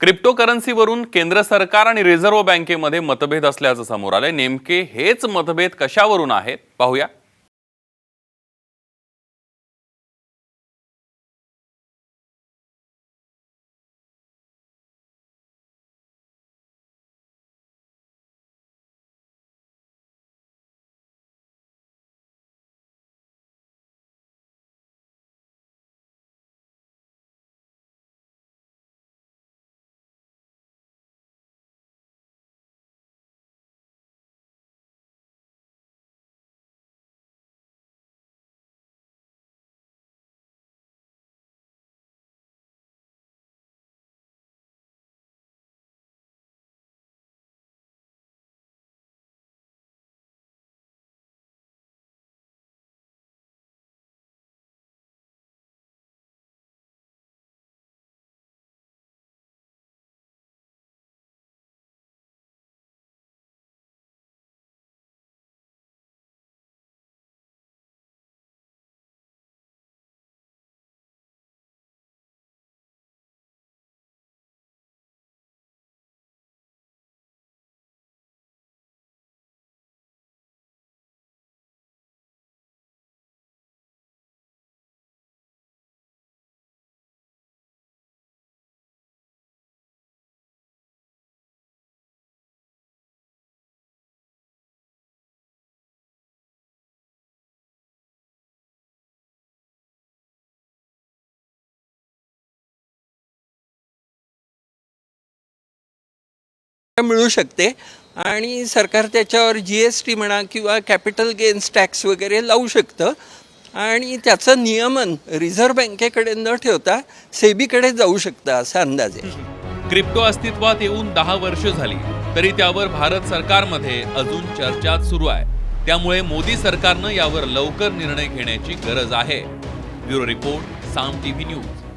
क्रिप्टोकरन्सीवरून केंद्र सरकार आणि रिझर्व्ह बँकेमध्ये मतभेद असल्याचं समोर आलंय। नेमके हेच मतभेद कशावरून आहेत पाहूया। मिळू शकते आणि सरकार त्याच्यावर GST म्हणा किंवा कॅपिटल गेन्स टॅक्स वगैरे लावू शकतं आणि त्याचं नियमन रिझर्व्ह बँकेकडे न ठेवता सेबीकडे जाऊ शकतं असा अंदाज आहे। क्रिप्टो अस्तित्वात येऊन 10 वर्ष झाली तरी त्यावर भारत सरकारमध्ये अजून चर्चा सुरू आहे। त्यामुळे मोदी सरकारनं यावर लवकर निर्णय घेण्याची गरज आहे। ब्युरो रिपोर्ट, साम TV न्यूज।